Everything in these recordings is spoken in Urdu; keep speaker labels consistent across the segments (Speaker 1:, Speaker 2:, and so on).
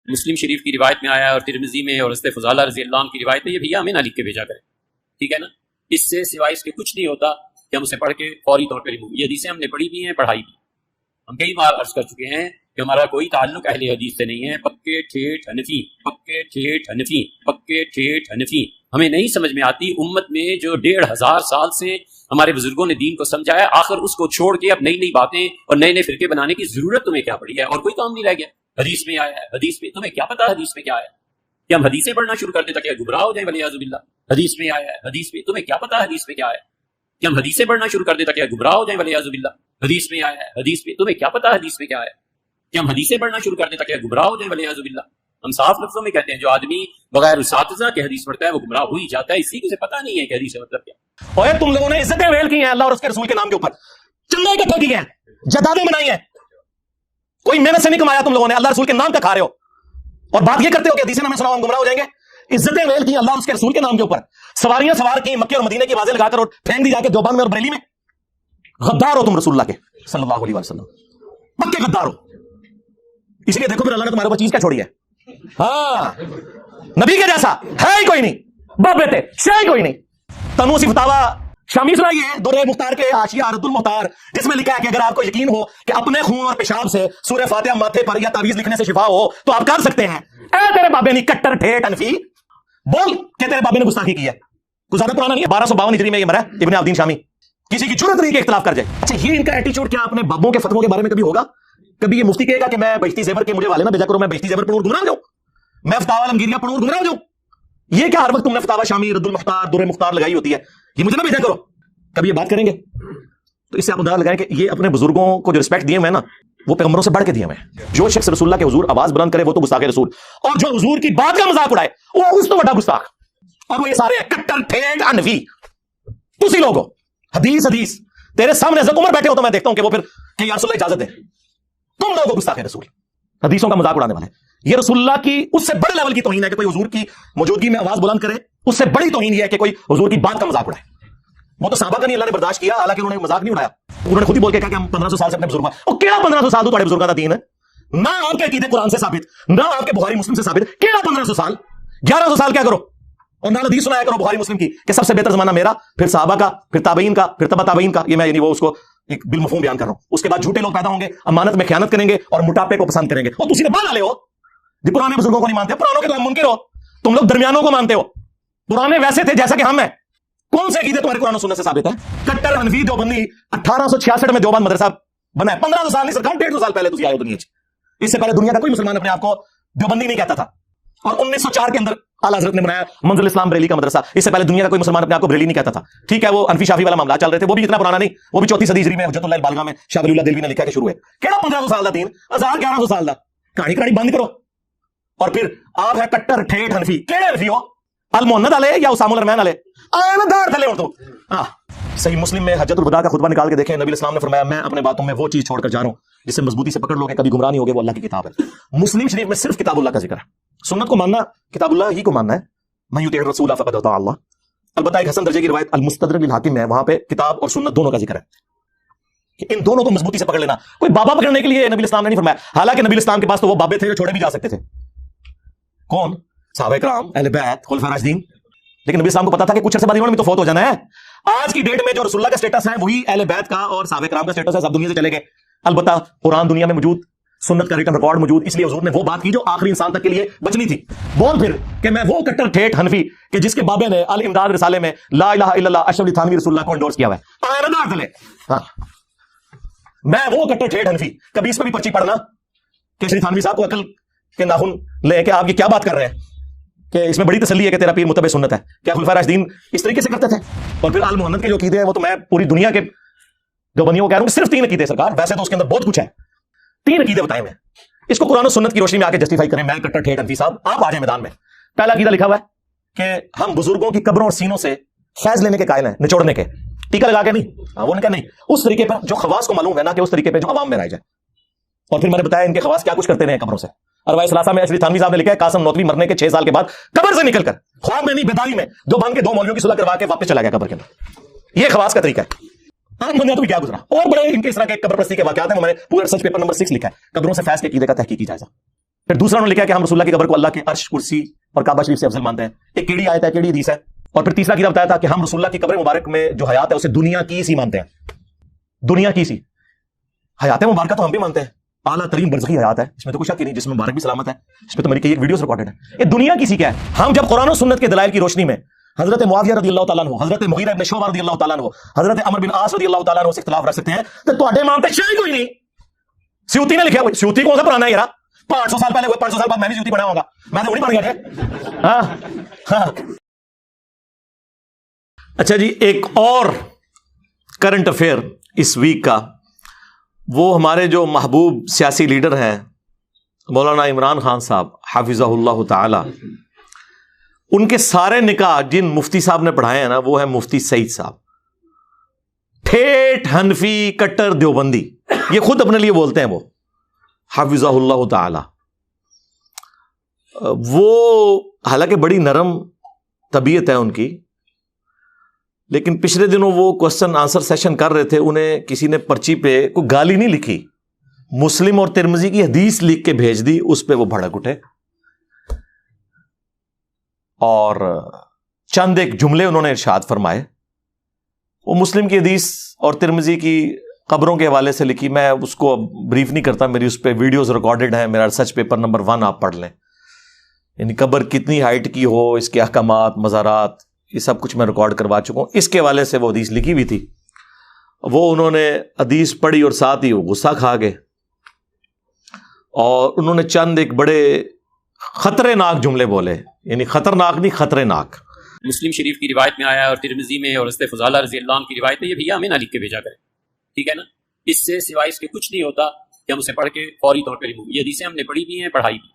Speaker 1: مسلم شریف کی روایت میں آیا ہے اور ترمذی میں اور حضرت فضالہ رضی اللہ عنہ کی روایت میں، یہ بھیا ہمیں نہ لکھ کے بھیجا کریں، ٹھیک ہے نا؟ اس سے سوائے اس کے کچھ نہیں ہوتا کہ ہم اسے پڑھ کے فوری طور پر یہ حدیثیں ہم نے پڑھی بھی ہیں، پڑھائی بھی۔ ہم کئی بار عرض کر چکے ہیں کہ ہمارا کوئی تعلق اہل حدیث سے نہیں ہے، پکے ٹھیٹ حنفی، پکے ٹھیٹ حنفی، پکے ٹھیٹ حنفی۔ ہمیں نہیں سمجھ میں آتی امت میں جو 1500 سال سے ہمارے بزرگوں نے دین کو سمجھا ہے، آخر اس کو چھوڑ کے اب نئی نئی باتیں اور نئے نئے فرقے بنانے کی ضرورت تمہیں کیا پڑی ہے؟ اور کوئی کام نہیں رہ گیا۔ حدیث میں آیا ہے، حدیث میں تمہیں کیا پتا حدیث میں کیا ہے؟ کہ ہم حدیثیں پڑھنا شروع کر دیں تاکہ گمراہ ہو جائیں ولیعاذ باللہ۔ حدیث میں آیا ہے، حدیث میں تمہیں کیا پتا حدیث میں کیا ہے؟ کہ ہم حدیثیں پڑھنا شروع کر دیں تاکہ گمراہ ہو جائیں ولیعاذ باللہ۔ حدیث میں آیا ہے، حدیث میں تمہیں کیا پتا حدیث میں کیا ہے؟ کہ ہم حدیثیں پڑھنا شروع کر دیں تاکہ گمراہ ہو جائیں ولیعاذ باللہ۔ ہم صاف لفظوں میں کہتے ہیں جو آدمی بغیر اساتذہ کے حدیث پڑھتا ہے وہ گمراہ ہو ہی جاتا ہے، اسی کو سے پتہ نہیں ہے کہ حدیث کا مطلب کیا۔
Speaker 2: اور تم لوگوں نے عزتیں ویل کی ہیں اللہ اور اس کے رسول کے نام کے اوپر، چندے اکٹھے کیے ہیں، جدادیں بنائی ہیں، کوئی محنت سے نہیں کمایا تم لوگوں نے، اللہ رسول کے نام کا کھا رہے ہو اور بات یہ کرتے ہو کہ حدیثیں ہمیں سناؤ ہم گمراہ ہو جائیں گے۔ عزتیں ویل کی اللہ اور اس کے رسول کے نام کے اوپر، سواریاں سوار کی مکے اور مدینے کی آوازیں لگا کر اور پھینک دی جا کے دیوبند میں اور بریلی میں۔ غدار ہو تم رسول اللہ کے صلی اللہ علیہ وسلم، پکے غدار ہو۔ اس لیے دیکھو پھر اللہ نے تمہارے اوپر چیز کیا چھوڑی ہے؟ ہاں، نبی کے جیسا ہے ہی کوئی نہیں، باپ بیٹے شے ہی کوئی نہیں۔ تنو اسی فتاوا شامی سنائی ہے درہ مختار کے حاشیہ رد المختار، جس میں لکھا ہے کہ اگر آپ کو یقین ہو کہ اپنے خون اور پیشاب سے سورہ فاتحہ ماتھے پر یا تعویذ لکھنے سے شفا ہو تو آپ کر سکتے ہیں۔ اے تیرے بابے نے کٹر ٹھیٹ انفی، بول کہ تیرے بابے نے گستاخی کی ہے۔ کوئی زیادہ پرانا نہیں ہے، 1252 ہجری میں یہ مرا ابن عابدین شامی، کسی کی جرت نہیں کہ اختلاف کر جائے۔ اچھا یہ ان کا ایٹیچیوڈ کیا اپنے بابوں کے فتووں کے بارے میں کبھی ہوگا؟ کبھی یہ مفتی کہے گا کہ میں بہشتی زیور کے مجھے والے نہ بھیجا کرو، میں بہشتی زیور پڑھوں گمراہ ہو جاؤں، میں فتاوی علمگیریہ پڑھوں گمراہ ہو جاؤں؟ یہ کیا ہر وقت تم نے فتاوی شامی رد المختار درہ مختار لگائی ہوتی ہے، یہ مجھے نہ بھیجا کرو؟ کبھی یہ بات کریں گے؟ تو اس سے آپ اندازہ لگائیں کہ یہ اپنے بزرگوں کو جو رسپیکٹ دیے ہوئے ہیں نا وہ پیغمبروں سے بڑھ کے دیے ہوئے ہیں۔ جو شخص رسول اللہ کے حضور آواز بلند کرے وہ تو گستاخ رسول، اور جو حضور کی بات کا مذاق اڑائے وہ اس تو بڑا گستاخ، اور وہ یہ سارے کٹر ٹھیٹ انفی تسی لوگ ہو۔ حدیث حدیث تیرے سامنے حضرت عمر بیٹھے ہو تو میں دیکھتا ہوں کہ وہ پھر کہ یا رسول اللہ اجازت دے، تم لوگوں کو گستاخ رسول، حدیثوں کا مذاق اڑانے والے۔ یہ رسول اللہ کی اس سے بڑے لیول کی توہین ہے کہ کوئی حضور کی موجودگی میں آواز بلند کرے، اس سے بڑی توہین یہ ہے کہ کوئی حضور کی بات کا مذاق اڑائے۔ وہ تو صحابہ کا نہیں اللہ نے برداشت کیا، حالانکہ انہوں نے مذاق نہیں اڑایا، انہوں نے خود ہی بول کے کہا کہ ہم 1500 سال سے اپنے بزرگوں، اور کیا 1500 سال تو تمہارے بزرگوں کا دین ہے؟ نہ آپ کے عقیدے قرآن سے ثابت، نہ آپ کے بخاری مسلم سے ثابت، کیا 1500 سال 1100 سال کیا کرو؟ اور نہ حدیث سنایا کرو بخاری مسلم کی کہ سب سے بہتر زمانہ میرا، پھر صحابہ کا، پھر تابعین کا، پھر تبع تابعین کا۔ یہ میں یعنی وہ اس کو ایک بالمفہوم بیان کر رہا ہوں۔ اس کے بعد جھوٹے لوگ پیدا ہوں گے، امانت میں خیانت کریں گے اور موٹاپے کو پسند کریں گے، اور تسی نے بال والے ہو جی پرانے بزرگوں کو نہیں مانتے، پرانوں کے تو ہم منکر ہو، تم لوگ درمیانوں کو مانتے ہو، پرانے ویسے تھے جیسا کہ ہم ہیں۔ کون سے عقیدے تمہارے قرآن و سنت سے ثابت ہے؟ کٹر حنفی دیوبندی 1866 میں دیوبند مدرسہ بنا ہے، 1500 سال نہیں سر 150 سال پہلے تسی آئے ہو دنیا چ۔ اس سے پہلے دنیا کا کوئی مسلمان اپنے آپ کو دیوبندی نہیں کہتا تھا، اور 1904 کے اندر اعلیٰ حضرت نے بنایا منزل اسلام بریلی کا مدرسہ۔ اس سے پہلے دنیا کا کوئی مسلمان اپنے آپ کو بریلی نہیں کہتا تھا، ٹھیک ہے؟ وہ انفی شافی والا معاملہ چل رہے تھے، وہ بھی اتنا پرانا نہیں، وہ بھی 4 صدی ہجری میں حجت اللہ البالغہ میں شاہ ولی اللہ دہلوی نے لکھا کہ شروع ہے۔ کہڑا 1500 سال دا دین، 1100 سال دا کہانی کہانی بند کرو۔ اور پھر آپ ہے کٹر ٹھیٹ حنفی، کہڑے حنفی ہو؟ المحنت والے یا اسام الرحمن والے؟ دار تھلے تو صحیح مسلم میں حجت الوداع کا خطبہ نکال کے دیکھیں، نبی اسلام نے فرمایا میں اپنے باتوں میں وہ چیز چھوڑ کر جا رہا ہوں جسے مضبوطی سے پکڑ لو گے کبھی گمراہ نہیں ہوگے، وہ اللہ کی کتاب ہے۔ مسلم شریف میں صرف کتاب اللہ کا ذکر ہے، سنت کو ماننا کتاب اللہ ہی کو ماننا ہے، من یطع الرسول فقد اطاع اللہ۔ البتہ ایک حسن درجے کی روایت المستدرک للحاکم میں وہاں پہ کتاب اور سنت دونوں کا ذکر ہے کہ ان دونوں کو مضبوطی سے پکڑ لینا۔ کوئی بابا پکڑنے کے لیے نبی اسلام نے نہیں فرمایا، حالانکہ نبی اسلام کے پاس تو وہ بابے تھے جو چھوڑے بھی جا سکتے تھے، کون؟ صحابہ کرام، اہل بیت، خلفاء راشدین۔ لیکن نبی اسلام کو پتا تھا کہ کچھ عرصے بعد انہوں نے بھی تو فوت ہو جانا ہے۔ آج کی ڈیٹ میں جو رسول اللہ کا سٹیٹس ہے وہی اہل بیت کا اور صحابہ کرام کا سٹیٹس ہے، سب دنیا سے چلے گئے۔ البتہ قرآن دنیا میں موجود، سنت کا ریٹن ریکارڈ موجود، اس لیے حضور نے وہ بات کی جو آخری انسان تک کے لیے بچنی تھی۔ بول پھر کہ میں وہ کٹر ٹھیٹ حنفی کہ جس کے بابے نے الامداد رسالے میں لا الہ الا اللہ اشرف علی تھانوی رسول اللہ کو انڈورس کیا ہوا ہے، ہاں میں وہ کٹر ٹھیٹ حنفی۔ کبھی اس پہ بھی پرچی پڑھنا کہ شری تھانوی صاحب کو عقل کے ناخن لے کہ آپ یہ کیا بات کر رہے ہیں، کہ اس میں بڑی تسلی ہے کہ تیرا پیر متبع سنت ہے، کیا خلفاء راشدین اس طریقے سے کرتے تھے؟ اور پھر آل محمد کے جو عقیدے ہیں وہ تو میں پوری دنیا کے جو بنیوں کو کہہ رہا ہوں، صرف 3 عقیدے سرکار، ویسے تو اس کے اندر بہت کچھ ہے، 3 عقیدے بتائے ہوئے ہیں۔ اس کو قرآن و سنت کی روشنی میں آ کے جسٹیفائی کریں، میں کٹر ٹھیٹ حنفی صاحب، آپ آ جائیں میدان میں۔ پہلا عقیدہ لکھا ہوا ہے کہ ہم بزرگوں کی قبروں اور سینوں سے فیض لینے کے قائل ہیں، نچوڑنے کے، ٹیکا لگا کے نہیں، وہ نے کہا نہیں اس طریقے پر جو خواص کو معلوم ہے نا کہ اس طریقے پہ جو عوام میں رائج ہے۔ اور پھر میں نے بتایا ان کے خواص کیا کچھ کرتے رہے قبروں سے۔ روایت ثلاثہ میں اشری تھانوی صاحب نے لکھا ہے قاسم نوتوی مرنے کے 6 سال کے بعد قبر سے نکل کر خواب میں نہیں بیداری میں دو بن کے 2 مولویوں کی صلح کروا کے واپس چلا گیا قبر کے اندر۔ یہ خواص کا طریقہ ہے۔ عام بندہ تو کیا گزرا، اور بڑے ان کے اس طرح کے قبر پرستی کے واقعات ہیں، میں نے پورا ریسرچ پیپر نمبر 6 لکھا ہے، قبروں سے فیض کے عقیدے کا تحقیقی جائزہ۔ پھر دوسرا انہوں نے لکھا کہ ہم رسول اللہ کی قبر کو اللہ کے عرش، کرسی اور کعبہ شریف سے افضل مانتے ہیں. ایک کیڑی آیت ہے، کیڑی حدیث ہے. اور پھر تیسرا کتاب بتایا تھا کہ ہم رسول اللہ کی قبر مبارک میں جو حیات ہے اسے دنیا کی سی مانتے ہیں. دنیا کی سی حیات مبارکہ تو ہم بھی مانتے ہیں، اعلیٰ ترین برزخی حیات ہے، اس میں تو کوئی شک ہی نہیں، جس میں مبارک بھی سلامت ہے. اس پہ تو میری کئی ویڈیوز ریکارڈڈ ہیں. یہ دنیا کی سی کیا ہے؟ ہم جب قرآن و سنت کے دلائل کی روشنی میں حضرت معاویہ رضی اللہ تعالیٰ عنہ، حضرت مغیرہ ابن شعبہ رضی اللہ تعالیٰ عنہ، حضرت عمرو بن عاص رضی اللہ تعالیٰ عنہ سے اختلاف رکھ سکتے ہیں، تو تواڈے امام تے شے کوئی نہیں. سیوطی نے لکھا ہوا، سیوطی کون سا پرانا ہے یار؟ 500 سال پہلے ہوئے، 500 سال بعد میں بھی سیوطی پڑھا ہوں گا، میں تو نہیں پڑھ گیا تھا. ہاں. اچھا جی، ایک اور کرنٹ افیئر اس ویک کا، وہ ہمارے جو محبوب سیاسی لیڈر ہیں مولانا عمران خان صاحب حافظہ اللہ تعالی، ان کے سارے نکاح جن مفتی صاحب نے پڑھائے ہیں نا، وہ ہے مفتی سعید صاحب، ٹھیٹ حنفی کٹر دیوبندی. یہ خود اپنے لیے بولتے ہیں، وہ حافظہ اللہ تعالی. وہ حالانکہ بڑی نرم طبیعت ہے ان کی، لیکن پچھلے دنوں وہ کوسچن آنسر سیشن کر رہے تھے، انہیں کسی نے پرچی پہ کوئی گالی نہیں لکھی، مسلم اور ترمذی کی حدیث لکھ کے بھیج دی، اس پہ وہ بھڑک اٹھے اور چند ایک جملے انہوں نے ارشاد فرمائے. وہ مسلم کی حدیث اور ترمذی کی قبروں کے حوالے سے لکھی، میں اس کو بریف نہیں کرتا، میری اس پہ ویڈیوز ریکارڈڈ ہیں، میرا ریسرچ پیپر نمبر 1 آپ پڑھ لیں. یعنی قبر کتنی ہائٹ کی ہو، اس کے احکامات، مزارات، یہ سب کچھ میں ریکارڈ کروا چکا ہوں. اس کے حوالے سے وہ حدیث لکھی ہوئی تھی، وہ انہوں نے حدیث پڑھی اور ساتھ ہی وہ غصہ کھا گئے، اور انہوں نے چند ایک بڑے خطرے ناک جملے بولے. یعنی خطرناک نہیں، خطرے ناک.
Speaker 1: مسلم شریف کی روایت میں آیا ہے اور ترمذی میں اور حضرت فضالہ رضی اللہ عنہ کی روایت ہے، یہ بھیا ہمیں نہ لکھ کے بھیجا کرے، ٹھیک ہے نا. اس سے سوائے اس کے کچھ نہیں ہوتا کہ ہم اسے پڑھ کے فوری طور پہ ریموو. یہ حدیثیں ہم نے پڑھی بھی ہیں، پڑھائی بھی.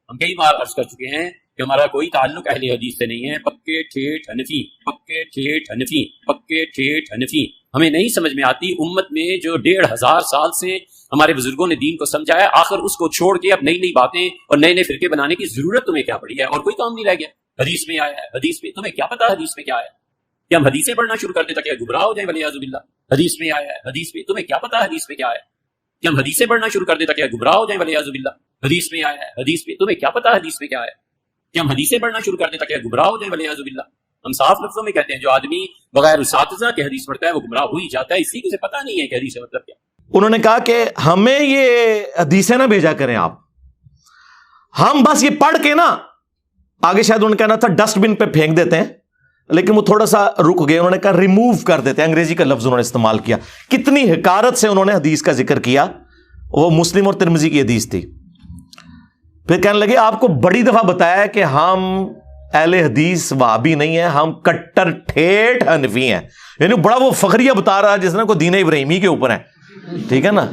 Speaker 1: ہم کئی بار عرض کر چکے ہیں کہ ہمارا کوئی تعلق اہل حدیث سے نہیں ہے. پکے ٹھیٹ حنفی، پکے ٹھیٹ حنفی، پکے ٹھیٹ حنفی. ہمیں نہیں سمجھ میں آتی امت میں جو 1500 سال سے ہمارے بزرگوں نے دین کو سمجھایا، آخر اس کو چھوڑ کے اب نئی نئی باتیں اور نئے نئے فرقے بنانے کی ضرورت تمہیں کیا پڑی ہے؟ اور کوئی کام نہیں رہ گیا. حدیث میں آیا ہے، حدیث میں تمہیں کیا پتا حدیث میں کیا ہے؟ کہ ہم حدیثیں پڑھنا شروع کر دیں تاکہ گمراہ ہو جائیں ولیعاذ باللہ. حدیث میں آیا ہے، حدیث میں تمہیں کیا پتا حدیث میں کیا ہے؟ کہ ہم حدیثیں پڑھنا شروع کر دیں تاکہ گمراہ ہو جائیں ولیعاذ باللہ. حدیث میں آیا ہے، حدیث میں تمہیں کیا پتا حدیث میں کیا ہے؟ کہ ہم حدیثیں پڑھنا شروع کر دیں تاکہ گمراہ ہو جائیں ولیعاذ باللہ. ہم صاف لفظوں میں کہتے ہیں جو آدمی بغیر اساتذہ کے حدیث پڑھتا ہے وہ گمراہ ہو ہی جاتا ہے، اسی کو سے پتہ نہیں ہے کہ حدیث کا مطلب کیا.
Speaker 2: انہوں نے کہا کہ ہمیں یہ حدیثیں نہ بھیجا کریں آپ، ہم بس یہ پڑھ کے نا آگے شاید انہوں نے کہنا تھا ڈسٹ بن پہ پھینک دیتے ہیں، لیکن وہ تھوڑا سا رک گئے. انہوں نے کہا ریموو کر دیتے ہیں، انگریزی کا لفظ انہوں نے استعمال کیا. کتنی حقارت سے انہوں نے حدیث کا ذکر کیا. وہ مسلم اور ترمذی کی حدیث تھی. پھر کہنے لگے آپ کو بڑی دفعہ بتایا ہے کہ ہم اہل حدیث وہابی نہیں ہیں، ہم کٹر ٹھیٹ حنفی ہیں. یعنی بڑا وہ فخریہ بتا رہا ہے جس نے کوئی دین ابراہیمی کے اوپر ہے، ٹھیک ہے نا.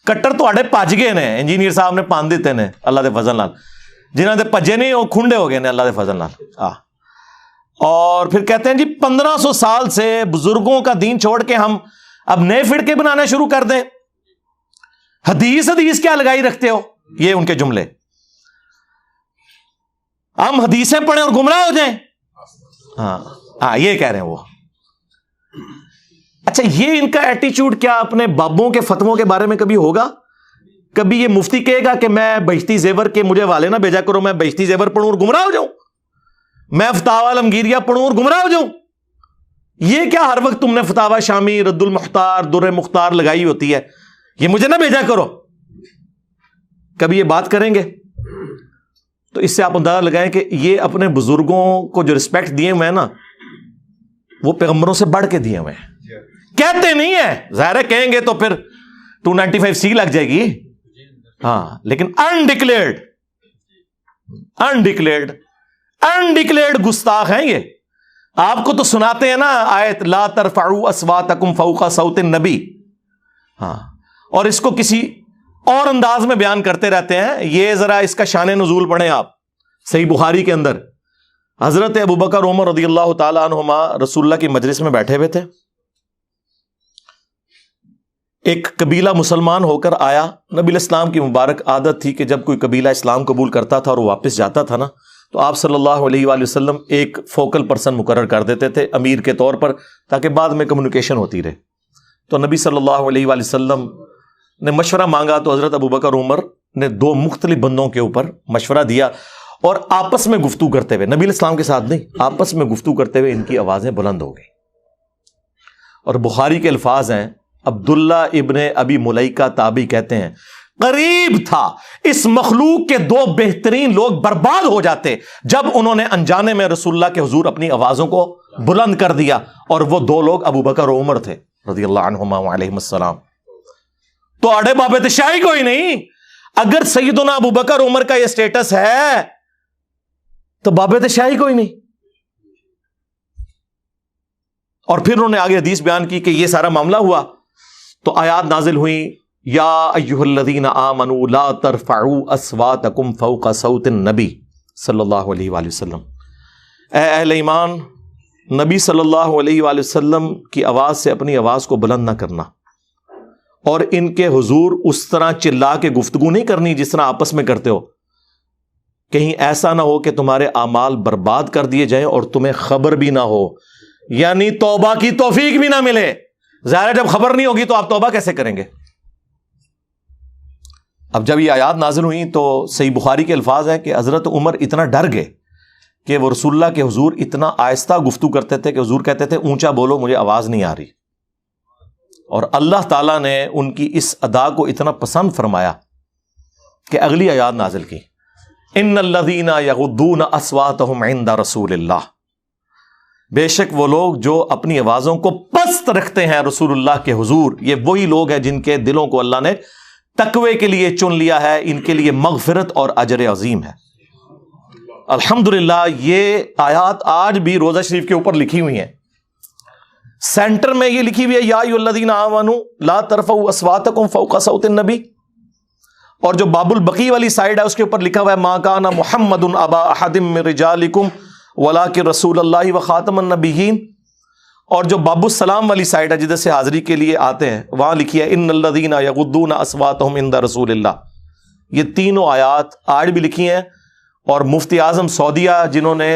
Speaker 2: کٹر تو آڑے پج گئے نے، انجینئر صاحب نے پان دیتے نے اللہ دے فضل نال، جنہاں دے پجے نہیں وہ کھنڈے ہو گئے نے اللہ دے فضل نال. اور پھر کہتے ہیں جی 1500 سال سے بزرگوں کا دین چھوڑ کے ہم اب نئے فرقے بنانا شروع کر دیں. حدیث کیا لگائی رکھتے ہو؟ یہ ان کے جملے. ہم حدیثیں پڑھیں اور گمراہ ہو جائیں. ہاں یہ کہہ رہے ہیں وہ. اچھا یہ ان کا ایٹیچیوڈ کیا اپنے بابوں کے فتووں کے بارے میں کبھی ہوگا؟ کبھی یہ مفتی کہے گا کہ میں بہشتی زیور کے مجھے والے نہ بھیجا کرو، میں بہشتی زیور پڑھوں اور گمراہ ہو جاؤں؟ میں فتاوی عالمگیریہ پڑھوں اور گمراہ ہو جاؤں؟ یہ کیا ہر وقت تم نے فتاوی شامی، رد المختار، در مختار لگائی ہوتی ہے، یہ مجھے نہ بھیجا کرو؟ کبھی یہ بات کریں گے؟ تو اس سے آپ اندازہ لگائیں کہ یہ اپنے بزرگوں کو جو رسپیکٹ دیے ہوئے ہیں نا، وہ پیغمبروں سے بڑھ کے دیے ہوئے ہیں. کہتے نہیں ہیں، ظاہر ہے کہیں گے تو پھر 295C لگ جائے گی. ہاں لیکن انڈکلیئرڈ گستاخ ہیں یہ. آپ کو تو سناتے ہیں نا آیت لا ترفعوا اصواتکم فوق صوت النبی، ہاں، اور اس کو کسی اور انداز میں بیان کرتے رہتے ہیں. یہ ذرا اس کا شان نزول پڑھیں آپ. صحیح بخاری کے اندر حضرت ابوبکر عمر رضی اللہ تعالی عنہما رسول اللہ کی مجلس میں بیٹھے ہوئے تھے. ایک قبیلہ مسلمان ہو کر آیا. نبی الاسلام کی مبارک عادت تھی کہ جب کوئی قبیلہ اسلام قبول کرتا تھا اور وہ واپس جاتا تھا نا، تو آپ صلی اللہ علیہ وآلہ وسلم ایک فوکل پرسن مقرر کر دیتے تھے امیر کے طور پر، تاکہ بعد میں کمیونیکیشن ہوتی رہے. تو نبی صلی اللہ علیہ وآلہ وسلم نے مشورہ مانگا تو حضرت ابوبکر عمر نے دو مختلف بندوں کے اوپر مشورہ دیا اور آپس میں گفتگو کرتے ہوئے، نبی علیہ السلام کے ساتھ نہیں، آپس میں گفتگو کرتے ہوئے ان کی آوازیں بلند ہو گئی. اور بخاری کے الفاظ ہیں، عبداللہ ابن ابی ملیکہ تابعی کہتے ہیں قریب تھا اس مخلوق کے دو بہترین لوگ برباد ہو جاتے جب انہوں نے انجانے میں رسول اللہ کے حضور اپنی آوازوں کو بلند کر دیا، اور وہ دو لوگ ابو بکر و عمر تھے رضی اللہ عنہما وعلیہم السلام. تو آڑے بابے تشاہی کوئی نہیں. اگر سیدنا ابو بکر عمر کا یہ سٹیٹس ہے تو بابے تشاہی کوئی نہیں. اور پھر انہوں نے آگے حدیث بیان کی کہ یہ سارا معاملہ ہوا تو آیات نازل ہوئی، یا ایھا الذین آمنوا لا ترفعوا اصواتکم فوق صوت النبی صلی اللہ علیہ وآلہ وسلم. اے اہل ایمان، نبی صلی اللہ علیہ وآلہ وسلم کی آواز سے اپنی آواز کو بلند نہ کرنا، اور ان کے حضور اس طرح چلا کے گفتگو نہیں کرنی جس طرح آپس میں کرتے ہو. کہیں ایسا نہ ہو کہ تمہارے اعمال برباد کر دیے جائیں اور تمہیں خبر بھی نہ ہو، یعنی توبہ کی توفیق بھی نہ ملے. ظاہر جب خبر نہیں ہوگی تو آپ توبہ کیسے کریں گے؟ اب جب یہ آیات نازل ہوئیں تو صحیح بخاری کے الفاظ ہیں کہ حضرت عمر اتنا ڈر گئے کہ وہ رسول اللہ کے حضور اتنا آہستہ گفتگو کرتے تھے کہ حضور کہتے تھے اونچا بولو، مجھے آواز نہیں آ رہی. اور اللہ تعالیٰ نے ان کی اس ادا کو اتنا پسند فرمایا کہ اگلی آیات نازل کی، ان الذین یغضون اصواتهم عند رسول اللہ. بے شک وہ لوگ جو اپنی آوازوں کو پست رکھتے ہیں رسول اللہ کے حضور، یہ وہی لوگ ہیں جن کے دلوں کو اللہ نے تقوی کے لیے چن لیا ہے، ان کے لیے مغفرت اور اجر عظیم ہے. الحمدللہ یہ آیات آج بھی روضہ شریف کے اوپر لکھی ہوئی ہیں. سینٹر میں یہ لکھی ہوئی ہے، یا ایھا الذین آمنوا لا ترفعوا اصواتکم فوق صوت النبی. اور جو باب البقی والی سائڈ ہے اس کے اوپر لکھا ہوا ہے ما کان محمد ابا احد من رجالکم ولکن رسول اللہ وخاتم النبیین. اور جو باب السلام والی سائڈ ہے جدھر سے حاضری کے لیے آتے ہیں وہاں لکھی ہے ان الذین یغضون اصواتهم عند رسول اللہ. یہ تینوں آیات آج بھی لکھی ہیں، اور مفتی اعظم سعودیہ جنہوں نے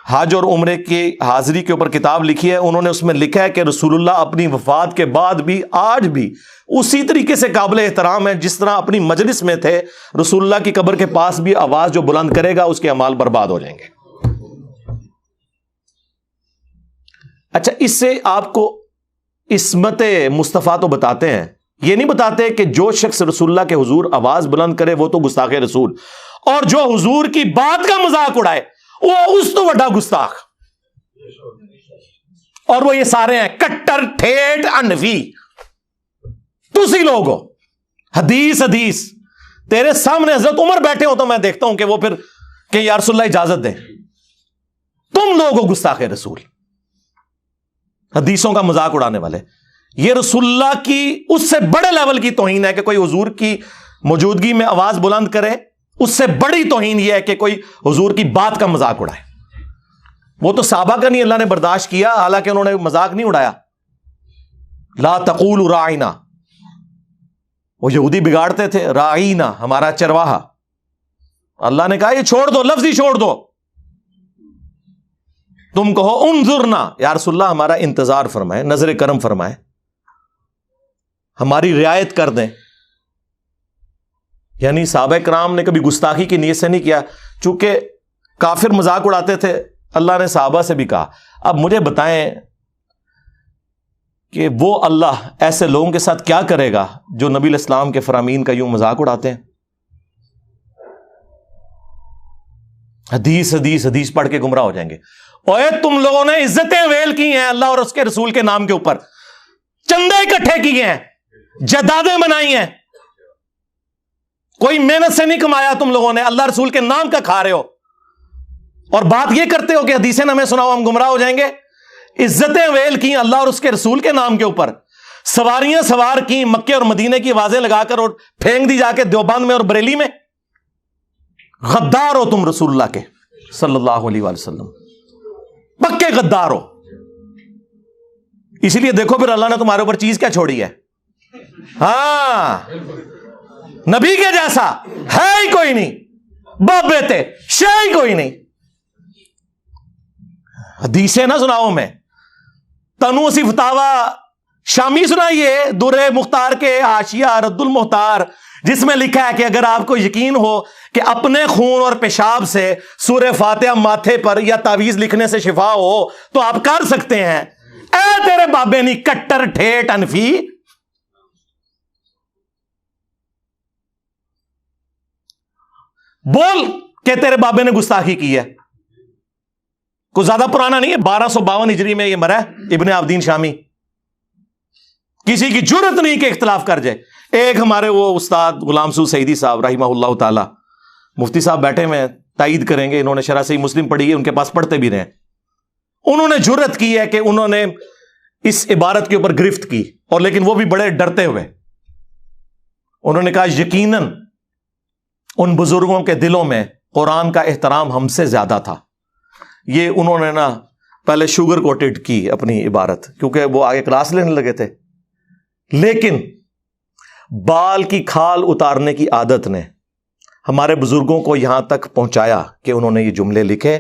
Speaker 2: حج اور عمرے کی حاضری کے اوپر کتاب لکھی ہے، انہوں نے اس میں لکھا ہے کہ رسول اللہ اپنی وفات کے بعد بھی آج بھی اسی طریقے سے قابل احترام ہے جس طرح اپنی مجلس میں تھے. رسول اللہ کی قبر کے پاس بھی آواز جو بلند کرے گا اس کے اعمال برباد ہو جائیں گے. اچھا، اس سے آپ کو عصمت مصطفیٰ تو بتاتے ہیں، یہ نہیں بتاتے کہ جو شخص رسول اللہ کے حضور آواز بلند کرے وہ تو گستاخ رسول، اور جو حضور کی بات کا مذاق اڑائے وہ اس تو بڑا گستاخ. اور وہ یہ سارے ہیں کٹر ٹھیٹ انفی. تسی لوگ ہو حدیث تیرے سامنے حضرت عمر بیٹھے ہو تو میں دیکھتا ہوں کہ وہ پھر کہ یا رسول اللہ اجازت دیں. تم لوگ ہو گستاخ رسول، حدیثوں کا مذاق اڑانے والے. یہ رسول اللہ کی اس سے بڑے لیول کی توہین ہے کہ کوئی حضور کی موجودگی میں آواز بلند کرے. اس سے بڑی توہین یہ ہے کہ کوئی حضور کی بات کا مذاق اڑائے. وہ تو صحابہ کا نہیں اللہ نے برداشت کیا، حالانکہ انہوں نے مذاق نہیں اڑایا. لا تقولوا راعینا، وہ یہودی بگاڑتے تھے راعینا ہمارا چرواہا. اللہ نے کہا یہ چھوڑ دو، لفظ ہی چھوڑ دو. تم کہو انظرنا، یا رسول اللہ ہمارا انتظار فرمائے، نظر کرم فرمائے، ہماری رعایت کر دیں. یعنی صحابہ کرام نے کبھی گستاخی کی نیت سے نہیں کیا. چونکہ کافر مذاق اڑاتے تھے، اللہ نے صحابہ سے بھی کہا. اب مجھے بتائیں کہ وہ اللہ ایسے لوگوں کے ساتھ کیا کرے گا جو نبی علیہ السلام کے فرامین کا یوں مذاق اڑاتے ہیں. حدیث پڑھ کے گمراہ ہو جائیں گے. اوے تم لوگوں نے عزتیں ویل کی ہیں اللہ اور اس کے رسول کے نام کے اوپر، چندے اکٹھے کیے ہیں، جدادیں بنائی ہیں، کوئی محنت سے نہیں کمایا تم لوگوں نے، اللہ رسول کے نام کا کھا رہے ہو، اور بات یہ کرتے ہو کہ حدیثیں ہمیں سناؤ ہم گمراہ ہو جائیں گے. عزتیں ویل کی اللہ اور اس کے رسول کے نام کے اوپر، سواریاں سوار کی مکے اور مدینے کی آوازیں لگا کر اور پھینک دی جا کے دیوبند میں اور بریلی میں. غدار ہو تم رسول اللہ کے صلی اللہ علیہ وآلہ وسلم، پکے غدار ہو. اسی لیے دیکھو پھر اللہ نے تمہارے اوپر چیز کیا چھوڑی ہے. ہاں، نبی کے جیسا ہے ہی کوئی نہیں، باپ بیٹے شے ہی کوئی نہیں. حدیثیں نہ سناؤ میں، تنو سی فتاوا شامی سنائیے، در مختار کے حاشیہ رد المختار جس میں لکھا ہے کہ اگر آپ کو یقین ہو کہ اپنے خون اور پیشاب سے سورہ فاتحہ ماتھے پر یا تعویذ لکھنے سے شفا ہو تو آپ کر سکتے ہیں. اے تیرے بابے نہیں کٹر ٹھیٹ انفی, بول کہ تیرے بابے نے گستاخی کی ہے. کوئی زیادہ پرانا نہیں ہے, 1252 ہجری میں یہ مرا ہے ابن عابدین شامی. کسی کی جرت نہیں کہ اختلاف کر جائے. ایک ہمارے وہ استاد غلام سعود سعیدی صاحب رحمہ اللہ تعالی, مفتی صاحب بیٹھے ہوئے تائید کریں گے, انہوں نے شرح صحیح مسلم پڑھی ہے, ان کے پاس پڑھتے بھی رہے. انہوں نے جرت کی ہے کہ انہوں نے اس عبارت کے اوپر گرفت کی, اور لیکن وہ بھی بڑے ڈرتے ہوئے. انہوں نے کہا یقیناً ان بزرگوں کے دلوں میں قرآن کا احترام ہم سے زیادہ تھا. یہ انہوں نے نا پہلے شوگر کوٹڈ کی اپنی عبارت, کیونکہ وہ آگے کلاس لینے لگے تھے. لیکن بال کی کھال اتارنے کی عادت نے ہمارے بزرگوں کو یہاں تک پہنچایا کہ انہوں نے یہ جملے لکھے.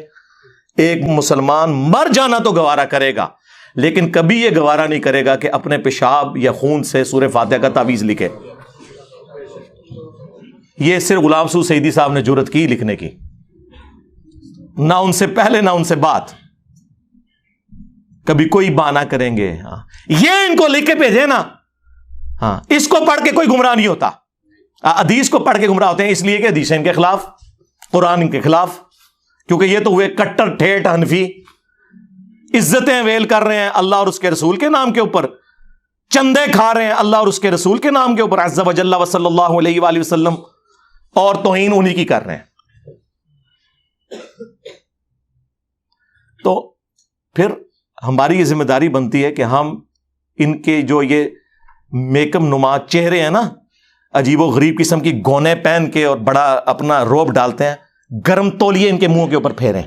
Speaker 2: ایک مسلمان مر جانا تو گوارا کرے گا, لیکن کبھی یہ گوارا نہیں کرے گا کہ اپنے پیشاب یا خون سے سورہ فاتحہ کا تعویذ لکھے. یہ صرف غلام سعود سعیدی صاحب نے جرت کی لکھنے کی, نہ ان سے پہلے نہ ان سے بعد. کبھی کوئی بہانہ کریں گے, ہاں یہ ان کو لکھ کے بھیجے نا, ہاں اس کو پڑھ کے کوئی گمراہ نہیں ہوتا. حدیث کو پڑھ کے گمراہ ہوتے ہیں اس لیے کہ حدیث ان کے خلاف, قرآن ان کے خلاف, کیونکہ یہ تو ہوئے کٹر ٹھیٹ حنفی. عزتیں ویل کر رہے ہیں اللہ اور اس کے رسول کے نام کے اوپر, چندے کھا رہے ہیں اللہ اور اس کے رسول کے نام کے اوپر عز و جل و صلی اللہ علیہ وآلہ وسلم, اور توہین انہی کی کر رہے ہیں. تو پھر ہماری یہ ذمہ داری بنتی ہے کہ ہم ان کے جو یہ میکم نما چہرے ہیں نا, عجیب و غریب قسم کی گونے پہن کے اور بڑا اپنا روب ڈالتے ہیں, گرم تولیے ان کے منہ کے اوپر پھیریں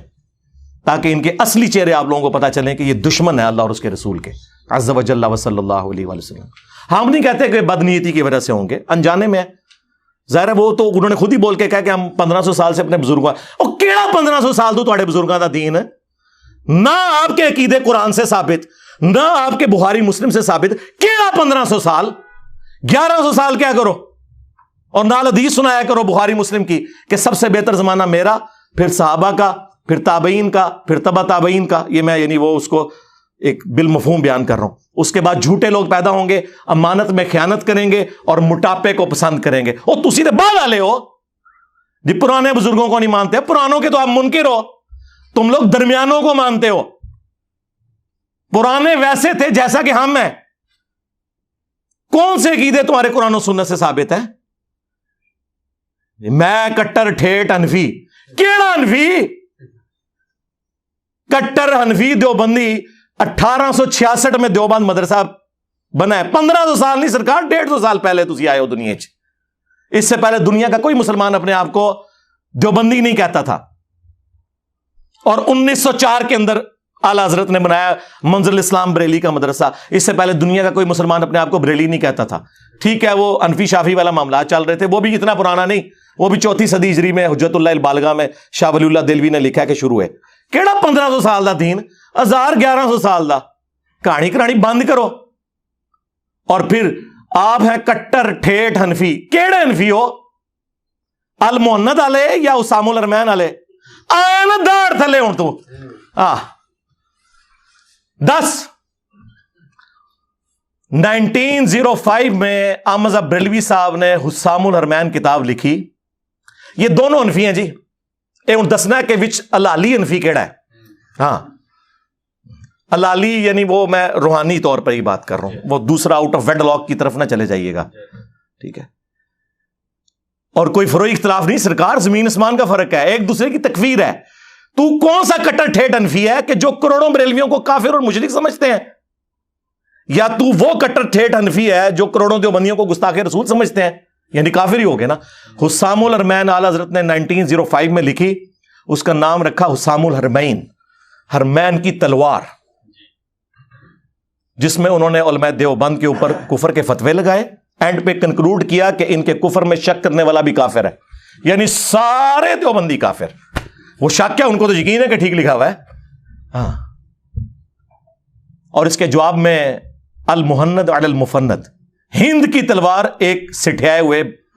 Speaker 2: تاکہ ان کے اصلی چہرے آپ لوگوں کو پتا چلیں کہ یہ دشمن ہے اللہ اور اس کے رسول کے عز و جل و صلی اللہ علیہ وآلہ وسلم. ہم نہیں کہتے کہ بدنیتی کی وجہ سے ہوں گے, انجانے میں. ظاہر ہے وہ تو انہوں نے خود ہی بول کے کہا کہ ہم 1500 سال سے اپنے بزرگوں, اور کیڑا 1500 سال تو تھوڑے بزرگوں کا دین ہے, نہ آپ کے عقیدے قرآن سے ثابت, نہ آپ کے بخاری مسلم سے ثابت. کیڑا 1500 سال, 1100 سال کیا کرو, اور نال حدیث سنایا کرو بخاری مسلم کی کہ سب سے بہتر زمانہ میرا, پھر صحابہ کا, پھر تابعین کا, پھر تبع تابعین کا. یہ میں یعنی وہ اس کو ایک بالمفہوم بیان کر رہا ہوں. اس کے بعد جھوٹے لوگ پیدا ہوں گے, امانت میں خیانت کریں گے اور موٹاپے کو پسند کریں گے. اور تسی تو بعد والے ہو جی, پرانے بزرگوں کو نہیں مانتے, پرانوں کے تو آپ منکر ہو, تم لوگ درمیانوں کو مانتے ہو. پرانے ویسے تھے جیسا کہ ہم ہیں. کون سے عقیدے تمہارے قرآن و سنت سے ثابت ہے؟ میں کٹر ٹھیٹ حنفی. کیڑا حنفی؟ کٹر حنفی دیوبندی 1866 میں دیوبند مدرسہ بنا ہے. 1500 سال نہیں سرکار, 150 سال پہلے تسی آئے ہو دنیا چ. اس سے پہلے دنیا کا کوئی مسلمان اپنے آپ کو دیوبندی نہیں کہتا تھا. اور 1904 کے اندر اعلی حضرت نے بنایا منزل اسلام بریلی کا مدرسہ. اس سے پہلے دنیا کا کوئی مسلمان اپنے آپ کو بریلی نہیں کہتا تھا. ٹھیک ہے, وہ انفی شافی والا معاملات چل رہے تھے, وہ بھی اتنا پرانا نہیں, وہ بھی 4 صدی ہجری میں حجت اللہ البالغہ میں شاہ ولی اللہ دلوی نے لکھا کہ شروع ہے. کیڑا 1500 سال دا دین, 1100 سال دا. کہانی کرانی بند کرو. اور پھر آپ ہیں کٹر ٹھیٹ حنفی. کیڑے حنفی ہو؟ المحند والے یا اسام الارمین والے؟ آئے نا داڑ تھلے ہوں تو 10 1905 میں احمد بریلوی صاحب نے حسام الحرمین کتاب لکھی. یہ دونوں حنفی ہیں جی. اے ہوں دسنا ہے کہ وچ الالی حنفی کیڑا ہے. ہاں الالی یعنی وہ میں روحانی طور پر ہی بات کر رہا ہوں, وہ دوسرا آؤٹ آف ویڈ لاک کی طرف نہ چلے جائیے گا, ٹھیک ہے. اور کوئی فروئی اختلاف نہیں سرکار, زمین اسمان کا فرق ہے, ایک دوسرے کی تکفیر ہے. تو کون سا کٹر ٹھیٹ حنفی ہے کہ جو کروڑوں بریلویوں کو کافر اور مشرک سمجھتے ہیں, یا تو وہ کٹر ٹھیٹ حنفی ہے جو کروڑوں دیوبندیوں کو گستاخ رسول سمجھتے ہیں, یعنی کافر ہی ہو گئے نا. حسام الحرمین اعلی حضرت نے 1905 میں لکھی, اس کا نام رکھا حسام الحرمین, حرمین کی تلوار, جس میں انہوں نے علماء دیوبند کے اوپر کفر کے فتوے لگائے. اینڈ پہ کنکلوڈ کیا کہ ان کے کفر میں شک کرنے والا بھی کافر ہے, یعنی سارے دیوبندی کافر. وہ شک کیا, ان کو تو یقین ہے کہ ٹھیک لکھا ہوا ہے. ہاں, اور اس کے جواب میں المحند علی المفند, ہند کی تلوار ایک سٹھائے ہوئے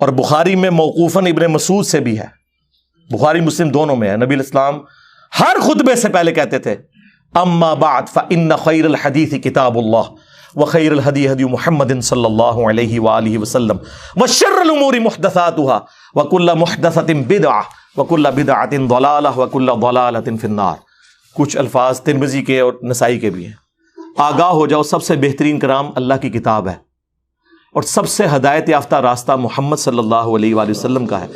Speaker 2: اور بخاری میں موقوفاً ابن مسعود سے بھی ہے، بخاری مسلم دونوں میں ہے، نبی الاسلام ہر خطبے سے پہلے کہتے تھے اما بعد فإن خیر الحدیث کتاب اللہ وخیر الہدی ہدی محمد صلی اللہ علیہ وآلہ وسلم وشر الامور محدثاتها وکل محدثۃ بدعہ وکل بدعۃ ضلالہ وکل ضلالۃ فی النار۔ کچھ الفاظ ترمذی کے اور نسائی کے بھی ہیں۔ آگاہ ہو جاؤ، سب سے بہترین کلام اللہ کی کتاب ہے، اور سب سے ہدایت یافتہ راستہ محمد صلی اللہ علیہ وآلہ وسلم کا ہے۔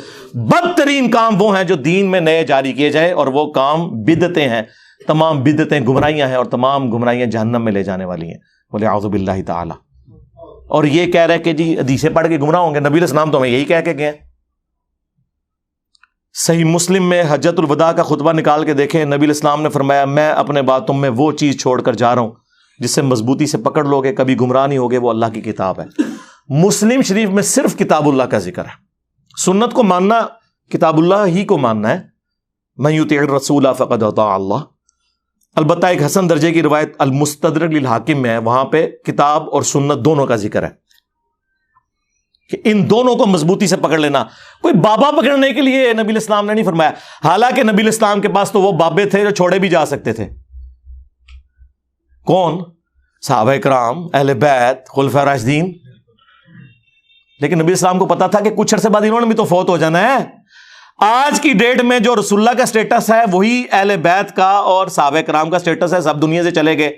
Speaker 2: بدترین کام وہ ہیں جو دین میں نئے جاری کیے جائے، اور وہ کام بدعتیں ہیں، تمام بدعتیں گمراہیاں ہیں، اور تمام گمراہیاں جہنم میں لے جانے والی ہیں، والعیاذ باللہ تعالی۔ اور یہ کہہ رہے کہ جی حدیثیں پڑھ کے گمراہ ہوں گے، نبی علیہ السلام تو ہمیں یہی کہہ کے گئے ہیں۔ صحیح مسلم میں حجۃ الوداع کا خطبہ نکال کے دیکھیں، نبی علیہ السلام نے فرمایا میں اپنے بعد تم میں وہ چیز چھوڑ کر جا رہا ہوں جس سے مضبوطی سے پکڑ لو گے، کبھی گمراہ نہیں ہوگے، وہ اللہ کی کتاب ہے۔ مسلم شریف میں صرف کتاب اللہ کا ذکر ہے۔ سنت کو ماننا کتاب اللہ ہی کو ماننا ہے، من یطع الرسول فقد اطاع اللہ۔ البتہ ایک حسن درجے کی روایت المستدرک للحاکم میں ہے، وہاں پہ کتاب اور سنت دونوں کا ذکر ہے کہ ان دونوں کو مضبوطی سے پکڑ لینا۔ کوئی بابا پکڑنے کے لیے نبی الاسلام نے نہیں فرمایا، حالانکہ نبی الاسلام کے پاس تو وہ بابے تھے جو چھوڑے بھی جا سکتے تھے۔ کون؟ صحابہ کرام، اہل بیت، خلفاء راشدین۔ لیکن نبی اسلام کو پتا تھا کہ کچھ عرصے بعد انہوں نے بھی تو فوت ہو جانا ہے۔ آج کی ڈیٹ میں جو رسول اللہ کا سٹیٹس ہے وہی اہل بیت کا اور صحابہ کرام کا سٹیٹس ہے، سب دنیا سے چلے گئے۔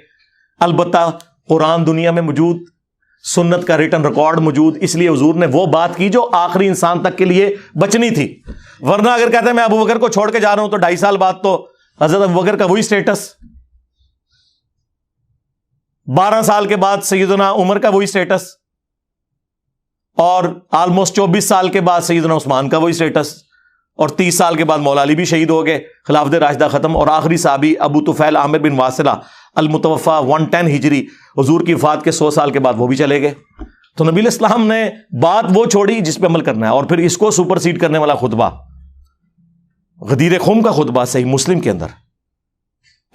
Speaker 2: البتہ قرآن دنیا میں موجود، سنت کا ریٹن ریکارڈ موجود، اس لیے حضور نے وہ بات کی جو آخری انسان تک کے لیے بچنی تھی۔ ورنہ اگر کہتے ہیں میں ابو بکر کو چھوڑ کے جا رہا ہوں تو 2.5 سال بعد تو حضرت ابو بکر کا وہی سٹیٹس، 12 سال کے بعد سیدنا عمر کا وہی سٹیٹس، اور آلموسٹ 24 سال کے بعد سیدنا عثمان کا وہی سٹیٹس، اور 30 سال کے بعد مولا علی بھی شہید ہو گئے، خلافت راشدہ ختم، اور آخری صحابی ابو طفیل عامر بن واصلہ المتوفا 110 ہجری، حضور کی وفات کے 100 سال کے بعد وہ بھی چلے گئے۔ تو نبی علیہ السلام نے بات وہ چھوڑی جس پہ عمل کرنا ہے، اور پھر اس کو سپر سیڈ کرنے والا خطبہ، غدیر خم کا خطبہ صحیح مسلم کے اندر،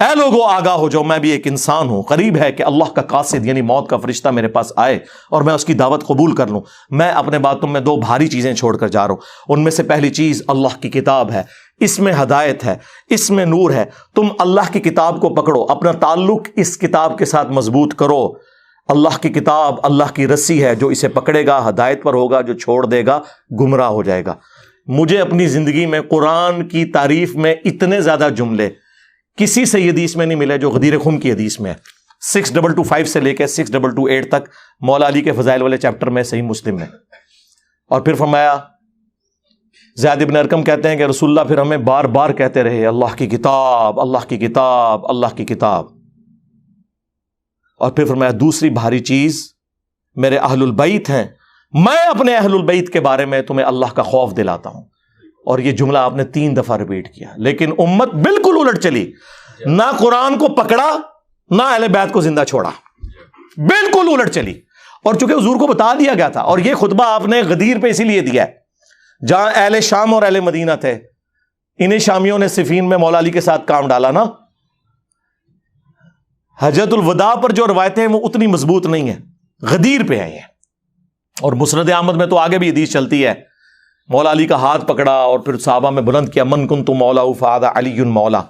Speaker 2: اے لوگو آگاہ ہو جاؤ، میں بھی ایک انسان ہوں، قریب ہے کہ اللہ کا قاصد یعنی موت کا فرشتہ میرے پاس آئے اور میں اس کی دعوت قبول کر لوں۔ میں اپنے بعد تم میں 2 بھاری چیزیں چھوڑ کر جا رہا ہوں، ان میں سے پہلی چیز اللہ کی کتاب ہے، اس میں ہدایت ہے، اس میں نور ہے، تم اللہ کی کتاب کو پکڑو، اپنا تعلق اس کتاب کے ساتھ مضبوط کرو۔ اللہ کی کتاب اللہ کی رسی ہے، جو اسے پکڑے گا ہدایت پر ہوگا، جو چھوڑ دے گا گمراہ ہو جائے گا۔ مجھے اپنی زندگی میں قرآن کی تعریف میں اتنے زیادہ جملے کسی صحیح حدیث میں نہیں ملے جو غدیر خم کی حدیث میں ہے۔ 6225 سے لے کے 6228 تک مولا علی کے فضائل والے چیپٹر میں صحیح مسلم میں۔ اور پھر فرمایا، زید بن ارقم کہتے ہیں کہ رسول اللہ پھر ہمیں بار بار کہتے رہے اللہ کی کتاب، اللہ کی کتاب، اللہ کی کتاب۔ اور پھر فرمایا دوسری بھاری چیز میرے اہل البیت ہیں، میں اپنے اہل البیت کے بارے میں تمہیں اللہ کا خوف دلاتا ہوں۔ اور یہ جملہ آپ نے 3 دفعہ ریپیٹ کیا، لیکن امت بالکل الٹ چلی، نہ قرآن کو پکڑا نہ اہل بیت کو زندہ چھوڑا، بالکل الٹ چلی۔ اور چونکہ حضور کو بتا دیا گیا تھا، اور یہ خطبہ آپ نے غدیر پہ اسی لیے دیا ہے، جہاں اہل شام اور اہل مدینہ تھے، انہیں شامیوں نے صفین میں مولا علی کے ساتھ کام ڈالا نا۔ حجۃ الوداع پر جو روایتیں ہیں وہ اتنی مضبوط نہیں ہیں، غدیر پہ آئی ہیں۔ اور مسند احمد میں تو آگے بھی حدیث چلتی ہے، مولا علی کا ہاتھ پکڑا اور پھر صحابہ میں بلند کیا، من کنت مولا فہذا علی مولا،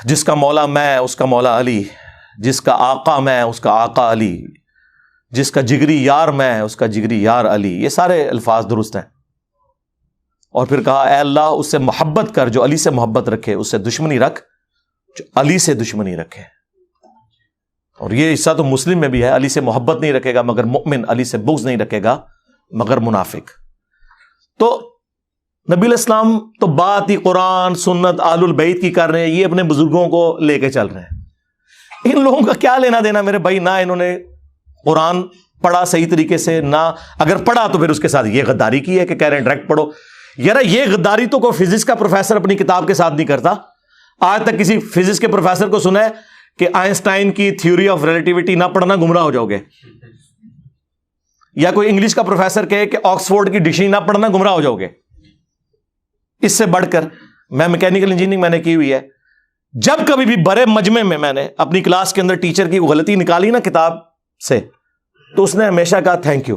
Speaker 2: جس کا مولا میں اس کا مولا علی، جس کا آقا میں اس کا آقا علی، جس کا جگری یار میں اس کا جگری یار علی۔ یہ سارے الفاظ درست ہیں۔ اور پھر کہا اے اللہ اس سے محبت کر جو علی سے محبت رکھے، اس سے دشمنی رکھ جو علی سے دشمنی رکھے۔ اور یہ حصہ تو مسلم میں بھی ہے، علی سے محبت نہیں رکھے گا مگر مؤمن، علی سے بغض نہیں رکھے گا مگر منافق۔ تو نبی علیہ السلام تو بات ہی قرآن سنت آل البیت کی کر رہے ہیں، یہ اپنے بزرگوں کو لے کے چل رہے ہیں۔ ان لوگوں کا کیا لینا دینا میرے بھائی، نہ انہوں نے قرآن پڑھا صحیح طریقے سے، نہ اگر پڑھا تو پھر اس کے ساتھ یہ غداری کی ہے کہ کہہ رہے ہیں ڈائریکٹ پڑھو۔ یار یہ غداری تو کوئی فزکس کا پروفیسر اپنی کتاب کے ساتھ نہیں کرتا۔ آج تک کسی فزکس کے پروفیسر کو سنا ہے کہ آئنسٹائن کی تھیوری آف ریلیٹیوٹی نہ پڑھنا گمراہ ہو جاؤ گے، یا کوئی انگلش کا پروفیسر کہے کہ آکسفورڈ کی ڈکشنری نہ پڑھنا گمراہ ہو جاؤ گے۔ اس سے بڑھ کر میں میکینیکل انجینئرنگ میں نے کی ہوئی ہے، جب کبھی بھی بڑے مجمع میں میں نے اپنی کلاس کے اندر ٹیچر کی غلطی نکالی نا کتاب سے، تو اس نے ہمیشہ کہا تھینک یو،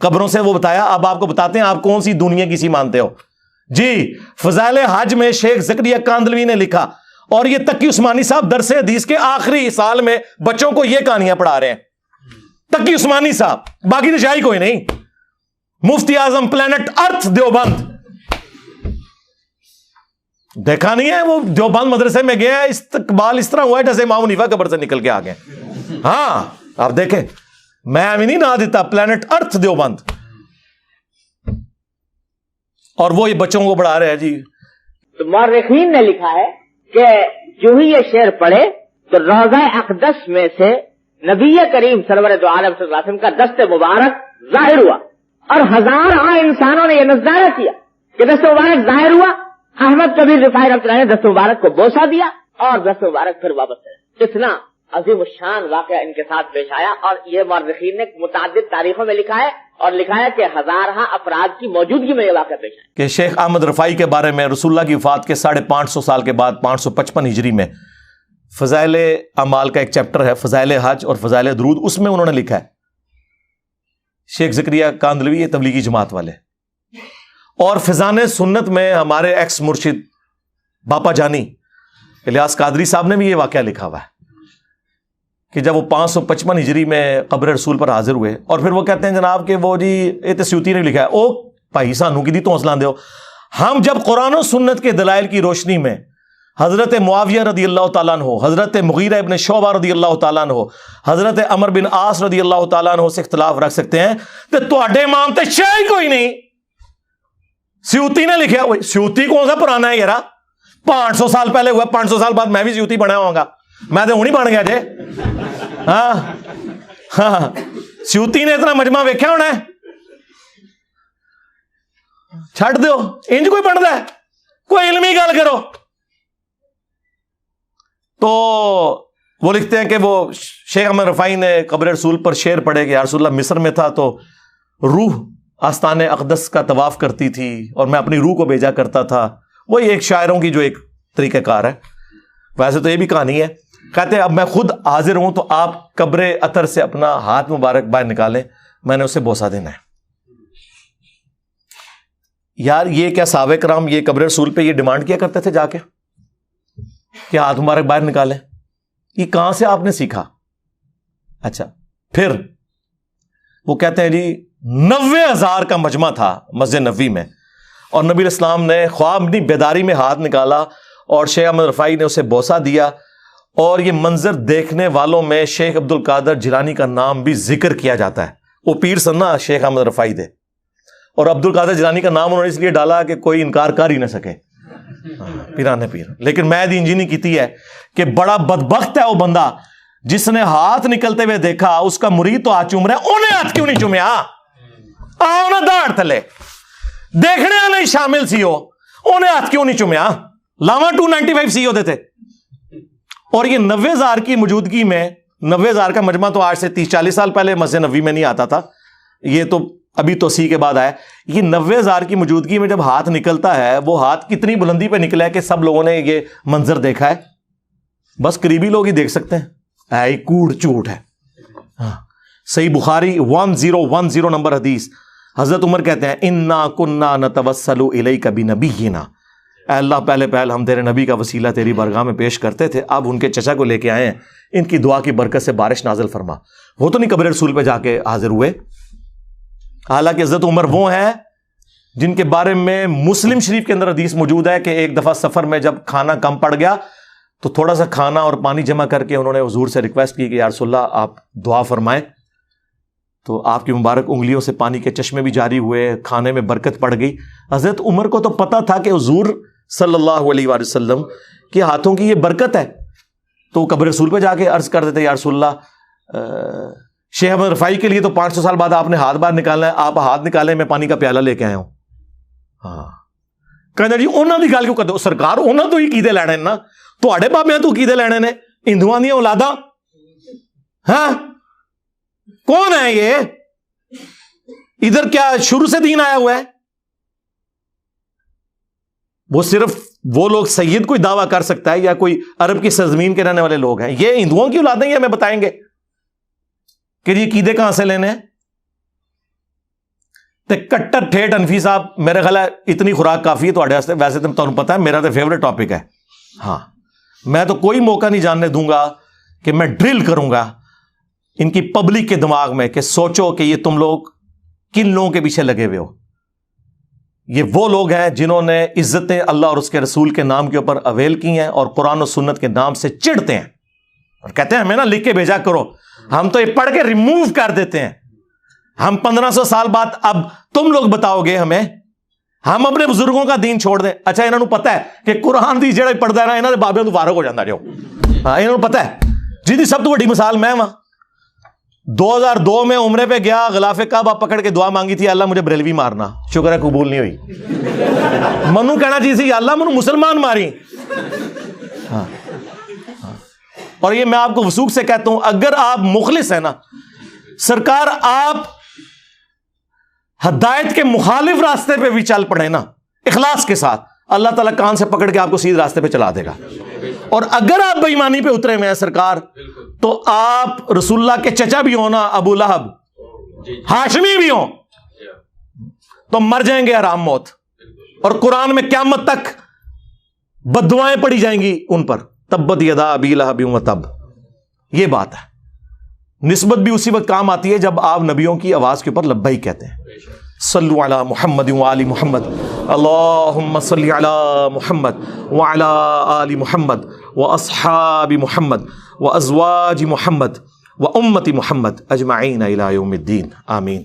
Speaker 2: قبروں سے وہ بتایا. اب آپ کو بتاتے ہیں آپ کون سی دنیا کسی مانتے ہو جی. فضائل حج میں شیخ زکریا کاندلوی نے لکھا, اور یہ تقی عثمانی صاحب درس حدیث کے آخری سال میں بچوں کو یہ کہانیاں پڑھا رہے ہیں. تقی عثمانی صاحب, باقی تو شاہی کوئی نہیں. مفتی اعظم پلانٹ ارتھ دیوبند, دیکھا نہیں ہے وہ دیوبند مدرسے میں گیا, استقبال اس طرح ہوا ہے جیسے امام حنیفہ قبر سے نکل کے آ گئے. ہاں آپ دیکھیں, میں ابھی نہیں نہ دیتا, پلانٹ ارتھ دیوبند, اور وہ یہ بچوں کو پڑھا رہے ہیں جی.
Speaker 3: تو مورخین نے لکھا ہے کہ جو ہی یہ شعر پڑھے تو روضہ اقدس میں سے نبی کریم سرور دو عالم صلی اللہ علیہ وسلم کا دست مبارک ظاہر ہوا, اور ہزاروں انسانوں نے یہ نظارہ کیا کہ دست مبارک ظاہر ہوا. احمد کبیر رفاعی رحمۃ اللہ نے دست مبارک کو بوسہ دیا اور دست مبارک پھر واپس کرا. اتنا عظیم الشان واقعہ ان کے ساتھ پیش آیا, اور یہ مورخین نے متعدد تاریخوں میں لکھا ہے, اور لکھا ہے کہ ہزارہ افراد کی موجودگی میں یہ واقعہ پیش آیا.
Speaker 2: کہ شیخ احمد رفاعی کے بارے میں رسول اللہ کی وفات کے 550 سال کے بعد 555 ہجری میں فضائل اعمال کا ایک چیپٹر ہے, فضائل حج اور فضائل درود, اس میں انہوں نے لکھا ہے, شیخ زکریا کاندلوی یہ تبلیغی جماعت والے. اور فضان سنت میں ہمارے ایکس مرشد باپا جانی الیاس قادری صاحب نے بھی یہ واقعہ لکھا ہوا ہے کہ جب وہ 555 ہجری میں قبر رسول پر حاضر ہوئے, اور پھر وہ کہتے ہیں جناب کہ وہ جی یہ سیوطی نے لکھا ہے, او بھائی سانو کی دی تو حوصلہ دو. ہم جب قرآن و سنت کے دلائل کی روشنی میں حضرت معاویہ رضی اللہ تعالیٰ عنہ, حضرت مغیرہ ابن شعبہ رضی اللہ تعالیٰ عنہ, حضرت عمر بن عاص رضی اللہ تعالیٰ عنہ سے اختلاف رکھ سکتے ہیں, تو تواڈے امام تے شے کوئی نہیں. سیوطی نے لکھا, وہ سیوطی کون سا پرانا ہے یارا, 500 سال پہلے ہوا, 500 سال بعد میں بھی سیوطی بنا ہوں گا, میں تو ہوں ہی بن گیا جے. ہاں ہاں, سیوطی نے اتنا مجمع ویکھیا ہونا ہے, چھڈ دیو انج کوئی بنتا ہے, کوئی علمی گل کرو. تو وہ لکھتے ہیں کہ وہ شیخ احمد رفاعی نے قبر رسول پر شعر پڑھے کہ یا رسول اللہ مصر میں تھا تو روح آستان اقدس کا طواف کرتی تھی اور میں اپنی روح کو بھیجا کرتا تھا. وہی ایک شاعروں کی جو ایک طریقہ کار ہے. ویسے تو یہ بھی کہانی ہے, کہتے ہیں اب میں خود حاضر ہوں تو آپ قبر اطہر سے اپنا ہاتھ مبارک باہر نکالیں, میں نے اسے بوسہ دینا ہے. یار یہ کیا صحابہ کرام یہ قبر رسول پہ یہ ڈیمانڈ کیا کرتے تھے جا کے کہ ہاتھ مبارک باہر نکالیں؟ یہ کہاں سے آپ نے سیکھا؟ اچھا پھر وہ کہتے ہیں جی 90,000 کا مجمع تھا مسجد نبوی میں, اور نبی علیہ السلام نے خواب اپنی بیداری میں ہاتھ نکالا اور شیخ احمد رفاعی نے اسے بوسہ دیا, اور یہ منظر دیکھنے والوں میں شیخ عبد القادر جیلانی کا نام بھی ذکر کیا جاتا ہے. وہ پیر سنا شیخ احمد رفاعی دے, اور عبد القادر جیلانی کا نام انہوں نے اس لیے ڈالا کہ کوئی انکار کر ہی نہ سکے, پیرانے پیر. لیکن میں دی انجینی کیتی ہے کہ بڑا بدبخت ہے وہ بندہ جس نے ہاتھ نکلتے ہوئے دیکھا, اس کا مرید تو ہاتھ چوم رہا ہے, انہیں ہاتھ کیوں نہیں چومیا؟ انہیں داڑ تلے دیکھنے والے شامل سی ہو, انہیں ہاتھ کیوں نہیں چومیا؟ لاما 295 سی ہوتے تھے. اور یہ 90,000 کی موجودگی میں, 90,000 کا مجمع تو آج سے 30-40 سال پہلے مسجد نبوی میں نہیں آتا تھا, یہ تو ابھی توسیع کے بعد آیا. یہ 90,000 کی موجودگی میں جب ہاتھ نکلتا ہے, وہ ہاتھ کتنی بلندی پہ نکلا ہے کہ سب لوگوں نے یہ منظر دیکھا ہے؟ بس قریبی لوگ ہی دیکھ سکتے ہیں, اے کوڑ چوٹ ہے. صحیح بخاری 1010 نمبر حدیث, حضرت عمر کہتے ہیں انا کنا نتوسل الیک بنبینا, اے اللہ پہلے ہم تیرے نبی کا وسیلہ تیری بارگاہ میں پیش کرتے تھے, اب ان کے چچا کو لے کے آئے ہیں, ان کی دعا کی برکت سے بارش نازل فرما. وہ تو نہیں قبر رسول پہ جا کے حاضر ہوئے. حالانکہ حضرت عمر وہ ہیں جن کے بارے میں مسلم شریف کے اندر حدیث موجود ہے کہ ایک دفعہ سفر میں جب کھانا کم پڑ گیا تو تھوڑا سا کھانا اور پانی جمع کر کے انہوں نے حضور سے ریکویسٹ کی کہ یا رسول اللہ آپ دعا فرمائیں. تو آپ کی مبارک انگلیوں سے پانی کے چشمے بھی جاری ہوئے, کھانے میں برکت پڑ گئی. حضرت عمر کو تو پتا تھا کہ حضور صلی اللہ علیہ وآلہ وسلم کے ہاتھوں کی یہ برکت ہے, تو وہ قبر رسول پہ جا کے عرض کر دیتے یا رسول اللہ شیخ احمد رفاعی کے لیے تو 500 سال بعد آپ نے ہاتھ باہر نکالنا ہے, آپ ہاتھ نکالیں میں پانی کا پیالہ لے کے آیا ہوں. ہاں کہنا جی انہوں کی گل کیوں کرتے ہو سرکار, انہوں تو ہی کیدے لینے نا, تواڈے بابیاں تو کیدے لینے نے, ہندوؤں دی اولاداں. ہاں کون ہے یہ؟ ادھر کیا شروع سے دین آیا ہوا ہے؟ وہ صرف وہ لوگ سید کوئی دعویٰ کر سکتا ہے یا کوئی عرب کی سرزمین کے رہنے والے لوگ ہیں, یہ ہندوؤں کی اولادیں یہ ہمیں بتائیں گے کہ یہ عقیدے کہاں سے لینے ہیں. تے کٹر ٹھیٹ انفی صاحب میرے خیال ہے اتنی خوراک کافی ہے تواڈے واسطے. ویسے تو تمہیں پتہ ہے میرا تو فیوریٹ ٹاپک ہے. ہاں میں تو کوئی موقع نہیں جاننے دوں گا کہ میں ڈرل کروں گا ان کی پبلک کے دماغ میں کہ سوچو کہ یہ تم لوگ کن لوگوں کے پیچھے لگے ہوئے ہو. یہ وہ لوگ ہیں جنہوں نے عزتیں اللہ اور اس کے رسول کے نام کے اوپر اویل کی ہیں اور قرآن و سنت کے نام سے چڑھتے ہیں اور کہتے ہیں ہمیں نا لکھ کے بھیجا کرو. ہم تو یہ پڑھ کے ریموو کر دیتے ہیں. ہم 1500 سال بعد اب تم لوگ بتاؤ گے ہمیں ہم اپنے بزرگوں کا دین چھوڑ دیں. اچھا انہوں نے پتا ہے کہ قرآن دی جڑا پڑھتا ہے نا انہوں نے بابے تو فارغ ہو جاتا جو. ہاں انہوں نے پتا ہے. جی سب تو بڑی مثال میں وہاں 2002 میں عمرے پہ گیا, غلاف کعبہ پکڑ کے دعا مانگی تھی, اللہ مجھے بریلوی مارنا, شکر ہے قبول نہیں ہوئی. منو کہنا چاہیے تھی اللہ منو مسلمان ماری. ہاں اور یہ میں آپ کو وثوق سے کہتا ہوں اگر آپ مخلص ہیں نا, سرکار آپ ہدایت کے مخالف راستے پہ بھی چل پڑے نا اخلاص کے ساتھ, اللہ تعالیٰ کان سے پکڑ کے آپ کو سیدھے راستے پہ چلا دے گا. اور اگر آپ بے ایمانی پہ اترے ہوئے ہیں سرکار, تو آپ رسول اللہ کے چچا بھی ہو نا, ابو لہب ہاشمی بھی ہوں, تو مر جائیں گے حرام موت. اور قرآن میں قیامت تک بددعائیں پڑی جائیں گی ان پر, تبت یدا ابی لہب وتب. یہ بات ہے. نسبت بھی اسی وقت کام آتی ہے جب آپ نبیوں کی آواز کے اوپر لبیک کہتے ہیں. صلو علی محمد وآل محمد, اللہم صلی علی محمد وعلی آل محمد واصحاب محمد وازواج محمد وامت محمد اجمعین الی یوم الدین. آمین.